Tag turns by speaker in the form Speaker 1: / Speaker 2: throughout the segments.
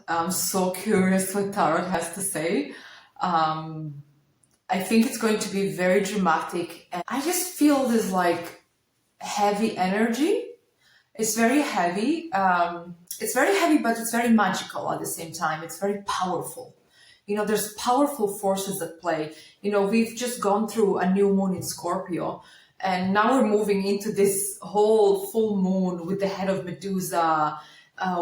Speaker 1: I'm so curious what Tarot has to say. I think it's going to be very dramatic, and I just feel this like heavy energy. It's very heavy. It's very heavy, but it's very magical at the same time. It's very powerful. You know, there's powerful forces at play. You know, we've just gone through a new moon in Scorpio, and now we're moving into this whole full moon with the head of Medusa,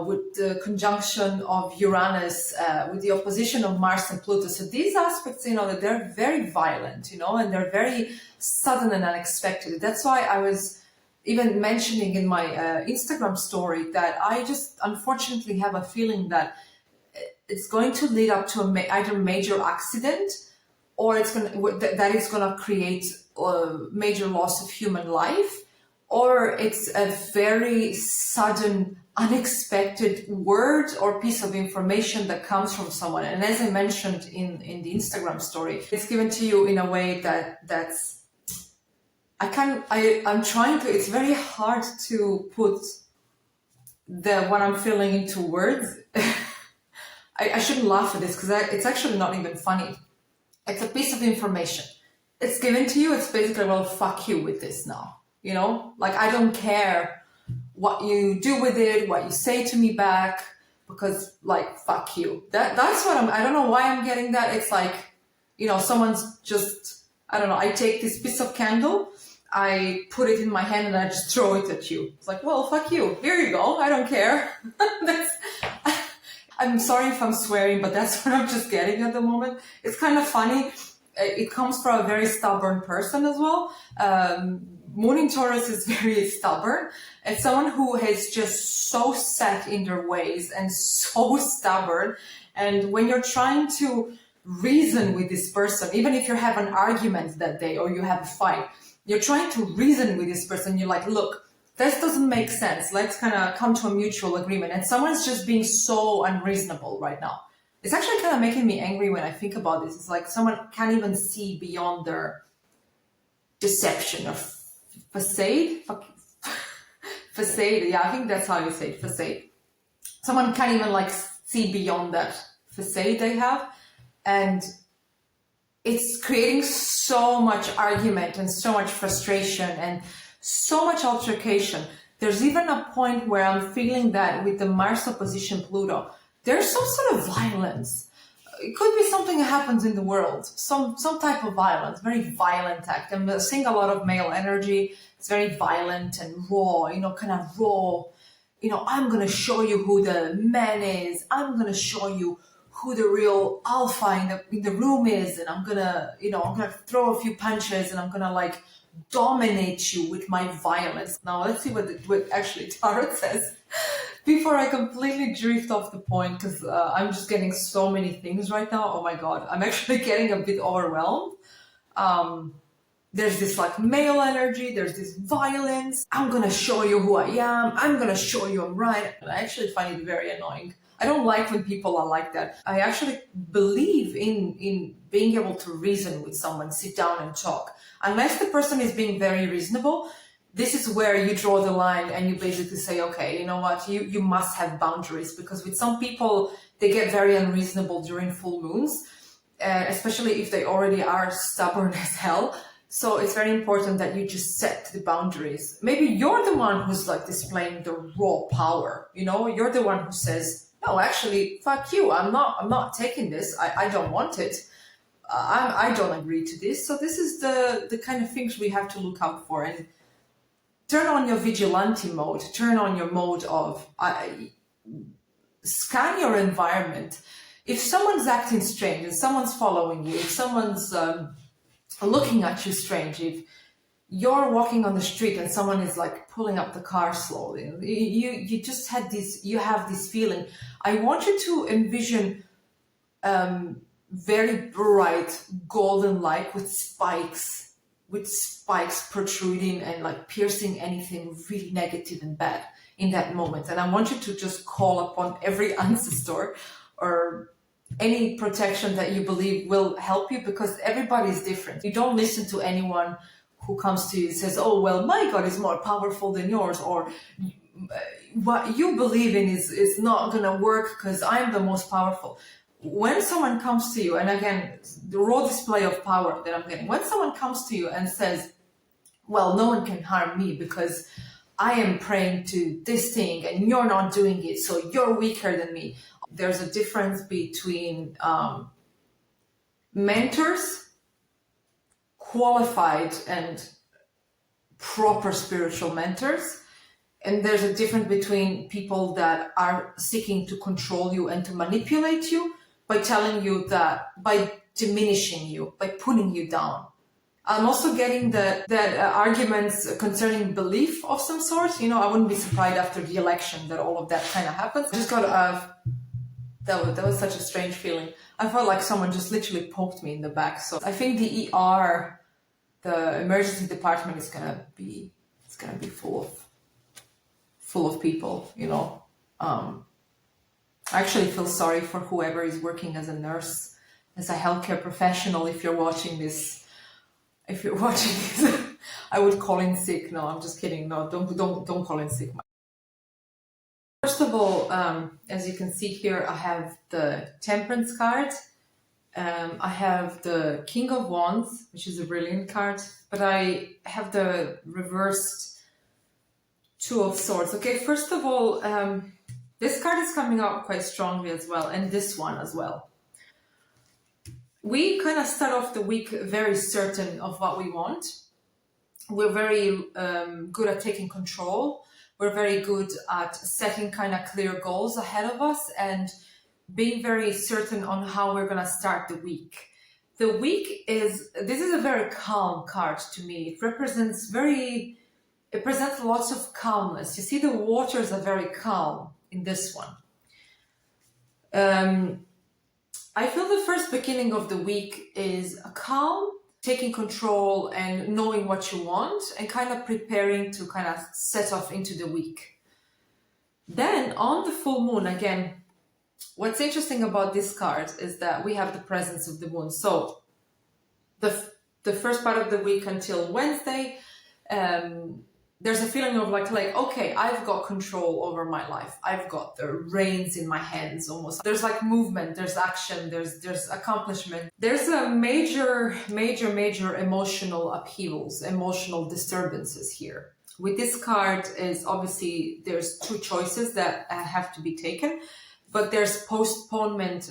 Speaker 1: with the conjunction of Uranus, with the opposition of Mars and Pluto. So these aspects, you know, that they're very violent, you know, and they're very sudden and unexpected. That's why I was even mentioning in my Instagram story that I just unfortunately have a feeling that it's going to lead up to either major accident, or it's going to create major loss of human life, or it's a very sudden, unexpected word or piece of information that comes from someone. And as I mentioned in the Instagram story, it's given to you in a way that's I'm trying to, it's very hard to put what I'm feeling into words. I shouldn't laugh at this because it's actually not even funny. It's a piece of information. It's given to you. It's basically, well, fuck you with this now. You know, like, I don't care what you do with it, what you say to me back, because like, fuck you. That's what I don't know why I'm getting that. It's like, you know, someone's just, I don't know, I take this piece of candle, I put it in my hand and I just throw it at you. It's like, well, fuck you. Here you go. I don't care. I'm sorry if I'm swearing, but that's what I'm just getting at the moment. It's kind of funny. It comes from a very stubborn person as well. Moon in Taurus is very stubborn. It's someone who is just so set in their ways and so stubborn. And when you're trying to reason with this person, even if you have an argument that day or you have a fight, you're trying to reason with this person. You're like, look, this doesn't make sense. Let's kind of come to a mutual agreement. And someone's just being so unreasonable right now. It's actually kind of making me angry when I think about this. It's like someone can't even see beyond their deception or facade. Facade. Yeah, I think that's how you say it, facade. Someone can't even like see beyond that facade they have. And it's creating so much argument and so much frustration and so much altercation. There's even a point where I'm feeling that with the Mars opposition Pluto, there's some sort of violence. It could be something that happens in the world, some type of violence, very violent act. I'm seeing a lot of male energy. It's very violent and raw, you know, kind of raw. You know, I'm going to show you who the man is. I'm going to show you who the real alpha in the room is, and I'm gonna throw a few punches, and I'm gonna like dominate you with my violence. Now let's see what actually Tarot says before I completely drift off the point, because I'm just getting so many things right now. Oh my god, I'm actually getting a bit overwhelmed. There's this like male energy, there's this violence. I'm gonna show you who I am. I'm gonna show you I'm right. And I actually find it very annoying. I don't like when people are like that. I actually believe in being able to reason with someone, sit down and talk. Unless the person is being very reasonable, this is where you draw the line and you basically say, okay, you know what, you must have boundaries. Because with some people, they get very unreasonable during full moons, especially if they already are stubborn as hell. So it's very important that you just set the boundaries. Maybe you're the one who's like displaying the raw power, you know, you're the one who says, no, actually, fuck you. I'm not taking this. I don't want it. I don't agree to this. So this is the kind of things we have to look out for, and turn on your vigilante mode. Turn on your mode of scan your environment. If someone's acting strange, if someone's following you, if someone's looking at you strange, if you're walking on the street and someone is like pulling up the car slowly, you just had this, you have this feeling. I want you to envision very bright golden light with spikes protruding and like piercing anything really negative and bad in that moment. And I want you to just call upon every ancestor or any protection that you believe will help you, because everybody is different. You don't listen to anyone who comes to you and says, oh, well, my God is more powerful than yours, or what you believe in is not gonna work because I'm the most powerful. When someone comes to you, and again, the raw display of power that I'm getting, when someone comes to you and says, well, no one can harm me because I am praying to this thing and you're not doing it, so you're weaker than me. There's a difference between mentors, qualified and proper spiritual mentors, and there's a difference between people that are seeking to control you and to manipulate you by telling you that, by diminishing you, by putting you down. I'm also getting that arguments concerning belief of some sort. You know, I wouldn't be surprised after the election that all of that kind of happens. I just got that was such a strange feeling. I felt like someone just literally poked me in the back. So I think the ER, the emergency department, is gonna be full of people. You know, I actually feel sorry for whoever is working as a nurse, as a healthcare professional. If you're watching this. I would call in sick. No, I'm just kidding. No, don't call in sick. First of all, as you can see here, I have the Temperance card. I have the King of Wands, which is a brilliant card, but I have the reversed Two of Swords. Okay, first of all, this card is coming out quite strongly as well, and this one as well. We kind of start off the week very certain of what we want. We're very good at taking control. We're very good at setting kind of clear goals ahead of us and being very certain on how we're going to start the week. This is a very calm card to me. It presents lots of calmness. You see, the waters are very calm in this one. I feel the first beginning of the week is a calm, taking control and knowing what you want and kind of preparing to kind of set off into the week. Then on the full moon, again, what's interesting about this card is that we have the presence of the moon. So the first part of the week until Wednesday, there's a feeling of like, okay, I've got control over my life. I've got the reins in my hands almost. There's like movement, there's action, there's accomplishment. There's a major emotional upheavals, emotional disturbances here. With this card is obviously there's two choices that have to be taken, but there's postponement,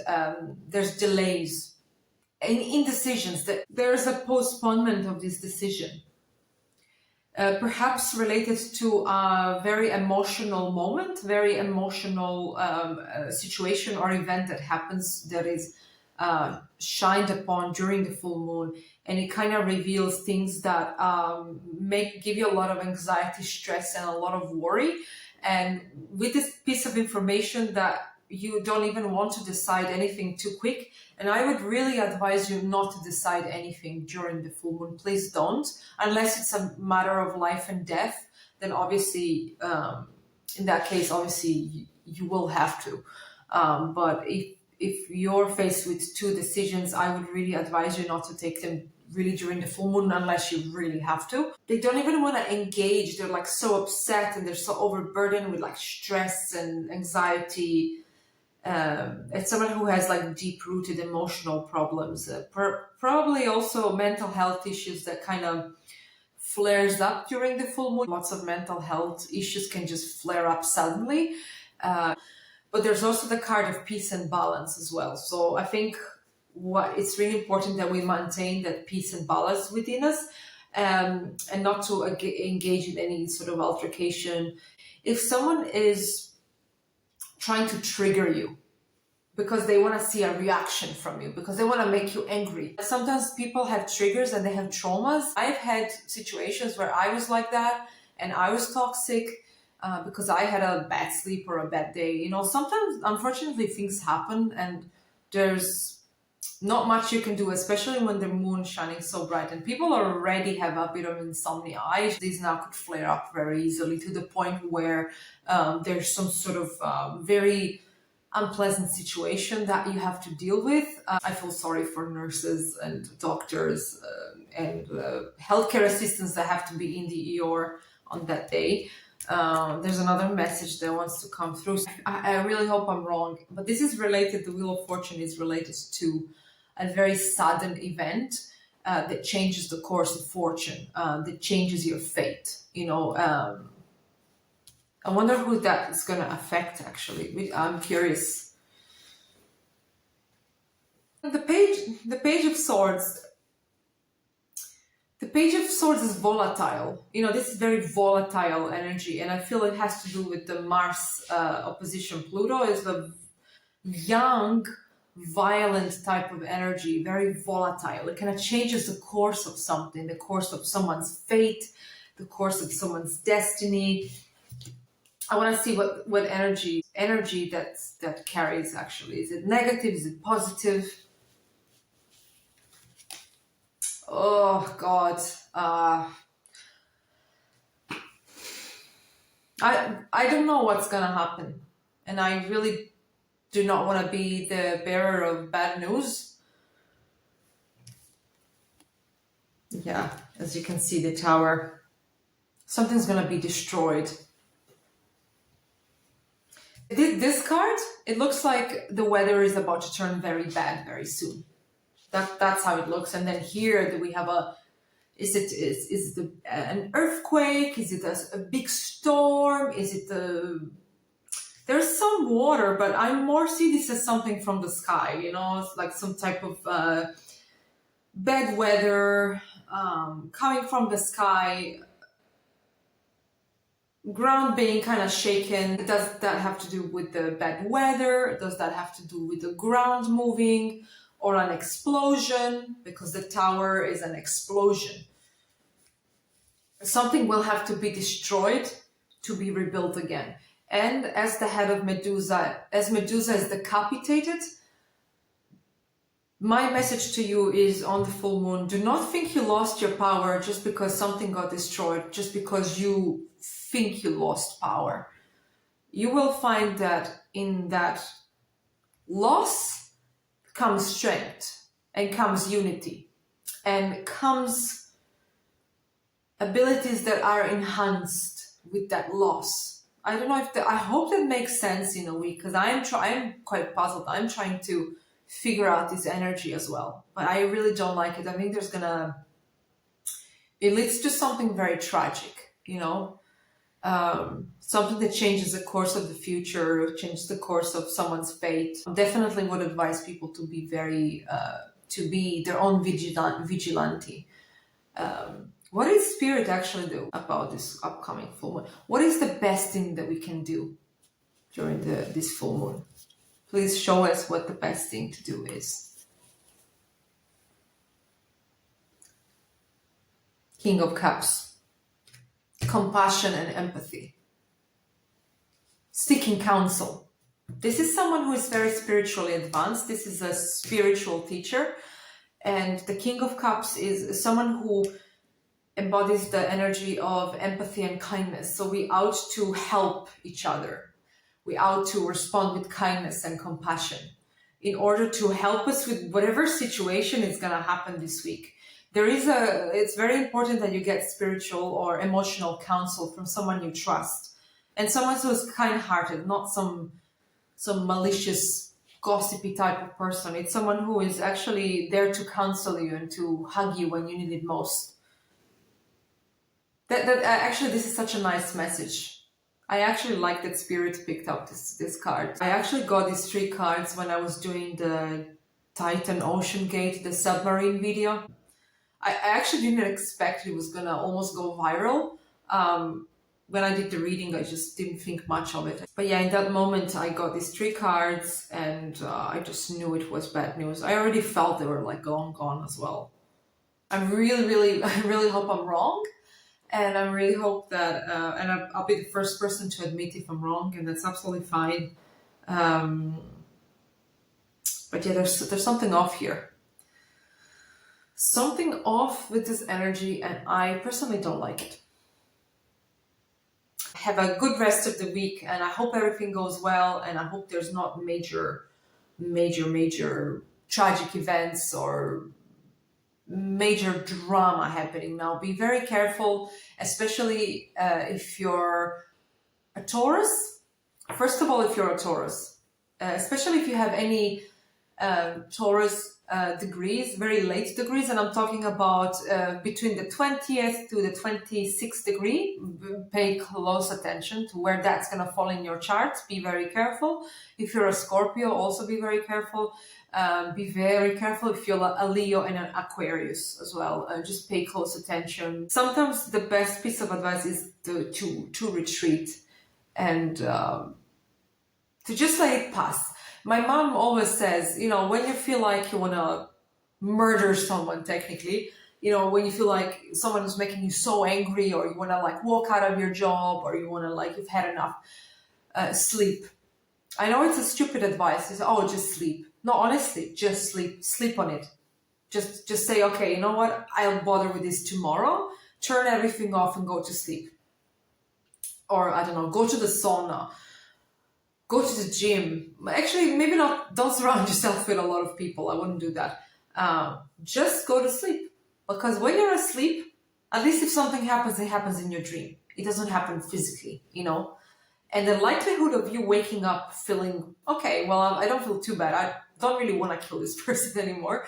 Speaker 1: there's delays, and indecisions. That there's a postponement of this decision. Perhaps related to a very emotional moment, very emotional situation or event that happens that is shined upon during the full moon, and it kind of reveals things that give you a lot of anxiety, stress, and a lot of worry. And with this piece of information that you don't even want to decide anything too quick. And I would really advise you not to decide anything during the full moon. Please don't, unless it's a matter of life and death. Then obviously, in that case, obviously you will have to. But if you're faced with two decisions, I would really advise you not to take them really during the full moon unless you really have to. They don't even want to engage. They're like so upset and they're so overburdened with like stress and anxiety. It's someone who has like deep-rooted emotional problems, probably also mental health issues that kind of flares up during the full moon. Lots of mental health issues can just flare up suddenly. But there's also the card of peace and balance as well. So I think it's really important that we maintain that peace and balance within us, and not to engage in any sort of altercation. If someone is trying to trigger you because they want to see a reaction from you, because they want to make you angry. Sometimes people have triggers and they have traumas. I've had situations where I was like that and I was toxic because I had a bad sleep or a bad day. You know, sometimes, unfortunately, things happen and there's not much you can do, especially when the moon is shining so bright and people already have a bit of insomnia. These now could flare up very easily to the point where there's some sort of very unpleasant situation that you have to deal with. I feel sorry for nurses and doctors and healthcare assistants that have to be in the ER on that day. There's another message that wants to come through. I really hope I'm wrong, but this is related, the Wheel of Fortune is related to a very sudden event that changes the course of fortune, that changes your fate. You know, I wonder who that is going to affect, actually. I'm curious. The Page of Swords. The Page of Swords is volatile. You know, this is very volatile energy, and I feel it has to do with the Mars opposition Pluto. Is the young, violent type of energy, very volatile. It kind of changes the course of something, the course of someone's fate, the course of someone's destiny. I want to see what energy that carries, actually. Is it negative? Is it positive? Oh God, I don't know what's gonna happen, and I really do not want to be the bearer of bad news. Yeah, as you can see, the Tower. Something's gonna be destroyed. This card, it looks like the weather is about to turn very bad very soon. That's how it looks. And then here we have is it an earthquake? Is it a big storm? Is it there's some water, but I more see this as something from the sky, you know, it's like some type of bad weather coming from the sky, ground being kind of shaken. Does that have to do with the bad weather? Does that have to do with the ground moving? Or an explosion, because the Tower is an explosion. Something will have to be destroyed to be rebuilt again. And as the head of Medusa, as Medusa is decapitated, my message to you is on the full moon, do not think you lost your power just because something got destroyed, just because you think you lost power. You will find that in that loss comes strength, and comes unity, and comes abilities that are enhanced with that loss. I don't know if I hope that makes sense in a week, because I'm quite puzzled. I'm trying to figure out this energy as well, but I really don't like it. I think it leads to something very tragic, you know, something that changes the course of the future, changes the course of someone's fate. Definitely would advise people to be to be their own vigilante. What does Spirit actually do about this upcoming full moon? What is the best thing that we can do during this full moon? Please show us what the best thing to do is. King of Cups. Compassion and empathy. Seeking counsel. This is someone who is very spiritually advanced. This is a spiritual teacher. And the King of Cups is someone who embodies the energy of empathy and kindness. So we out to help each other. We out to respond with kindness and compassion in order to help us with whatever situation is going to happen this week. It's very important that you get spiritual or emotional counsel from someone you trust, and someone who is kind-hearted, not some malicious, gossipy type of person. It's someone who is actually there to counsel you and to hug you when you need it most. Actually, this is such a nice message. I actually like that Spirit picked up this card. I actually got these 3 cards when I was doing the Titan Ocean Gate, the submarine video. I actually didn't expect it was gonna almost go viral. When I did the reading, I just didn't think much of it. But yeah, in that moment, I got these 3 cards, and I just knew it was bad news. I already felt they were like gone as well. I really hope I'm wrong, and I really hope that, and I'll be the first person to admit if I'm wrong, and that's absolutely fine. But yeah, there's something off here. Something off with this energy, and I personally don't like it. Have a good rest of the week, and I hope everything goes well, and I hope there's not major tragic events or major drama happening now. Be very careful, especially if you're A Taurus, first of all, if you're a Taurus, especially if you have any Taurus degrees, very late degrees, and I'm talking about between the 20th to the 26th degree. Pay close attention to where that's going to fall in your chart. Be very careful. If you're a Scorpio, also be very careful. Be very careful if you're a Leo and an Aquarius as well. Just pay close attention. Sometimes the best piece of advice is to retreat and to just let it pass. My mom always says, when you feel like you want to murder someone, technically, when you feel like someone is making you so angry, or you want to like walk out of your job, or you want to like, you've had enough, sleep. I know it's a stupid advice. It's, just sleep. No, honestly, just sleep on it. Just say, okay, you know what? I'll bother with this tomorrow. Turn everything off and go to sleep. Or I don't know, go to the sauna. Go to the gym. Actually, maybe not, don't surround yourself with a lot of people. I wouldn't do that. Just go to sleep. Because when you're asleep, at least if something happens, it happens in your dream. It doesn't happen physically, And the likelihood of you waking up feeling, okay, well, I don't feel too bad. I don't really want to kill this person anymore,